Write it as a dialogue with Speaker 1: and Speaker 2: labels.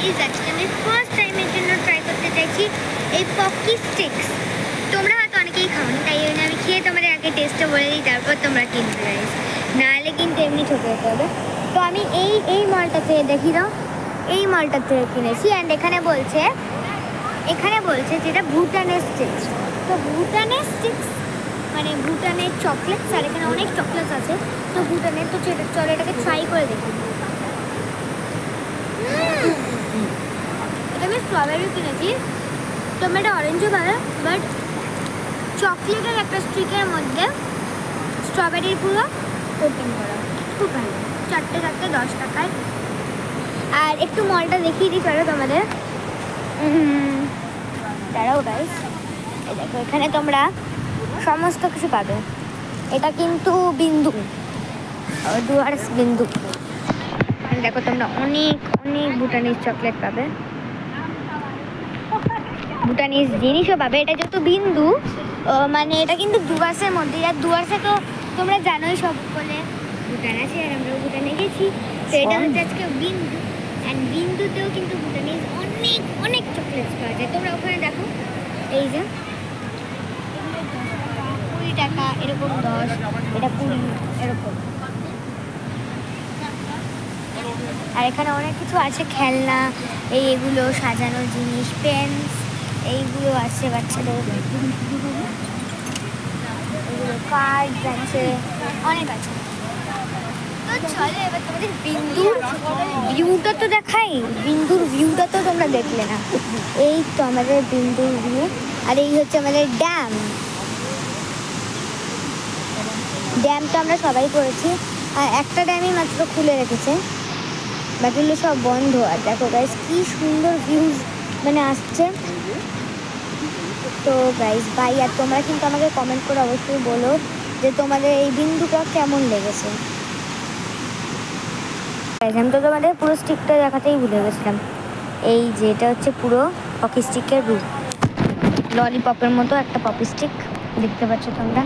Speaker 1: Guys, আজকে আমি first টাইমের জন্য ট্রাই করতে চাইছি এই পকি স্টিক্স। তোমরা হয়তো অনেকেই খাওনি, তাই জন্য আমি খেয়ে তোমাদের আগে টেস্টটা বলে দিই, তারপর তোমরা কিনতে গাইস, নাহলে কিন্তু এমনি ঠকে যেতে হবে। তো আমি এই মলটা থেকে দেখি দাও, এই মলটা থেকে কিনেছি। অ্যান্ড এখানে বলছে যেটা ভুটানের স্টিক্স। তো ভুটানের স্টিক্স মানে ভুটানের চকলেটস, আর এখানে অনেক চকলেটস আছে। তো ভুটানের, তো চলো এটাকে ট্রাই করে দেখি। এটা আমি স্ট্রবেরি কিনেছি, তো আমি এটা অরেঞ্জও পাবে, বাট চকলেটের একটা স্টিকের মধ্যে স্ট্রবেরির পুরো কোটিং করা, খুব ভালো। 4টে 10 টাকায়। আর একটু মলটা দেখিয়ে দিই চলো তোমাদের। দাঁড়াও গাইস, এই দেখো এখানে তোমরা সমস্ত কিছু পাবে। এটা কিন্তু বিন্দু, ডুয়ার্স বিন্দু। দেখো তোমরা অনেক ভুটানিজ চকলেট পাবে, ভুটানিজ জিনিসও পাবে। এটা যেহেতু বিন্দু, মানে এটা কিন্তু ডুয়ার্সের মধ্যে। আর ডুয়ার্সে তো তোমরা জানোই সব বলে ভুটান আছে, আর আমরা ভুটানে গেছি। তো এটা হচ্ছে আজকে বিন্দু। অ্যান্ড বিন্দুতেও কিন্তু ভুটানিজ অনেক চকলেটস পাওয়া যায়। তোমরা ওখানে দেখো, এই যে 20 টাকা, এরকম 10, এটা 20, এরকম। আর এখানে অনেক কিছু আছে, খেলনা, এগুলো সাজানোর জিনিস, পেন্স, এইগুলো আছে বাচ্চাদের, এগুলো কার্ড আছে, অনেক আছে। তো চলো এবার তোমাদের বিন্দুর ভিউটা তো দেখাই। বিন্দুর ভিউটা তো তোমরা দেখলে না। এই তো আমাদের বিন্দুর ভিউ, আর এই হচ্ছে আমাদের ড্যাম তো আমরা সবাই করেছি। আর একটা ড্যামই মাত্র খুলে রেখেছে, বাকিগুলো সব বন্ধ। আর দেখো গাইস কি সুন্দর ভিউজ মানে আসছে। তো গাইস বাই। আর তোমরা কিন্তু আমাকে কমেন্ট করে অবশ্যই বলো যে তোমাদের এই বিন্দুটা কেমন লেগেছে। আমি তো তোমাদের পুরো স্টিকটা দেখাতেই ভুলে গেছিলাম। এই যে এটা হচ্ছে পুরো পকি স্টিকের রূপ, ললিপপের মতো একটা পপি স্টিক দেখতে পাচ্ছ তোমরা।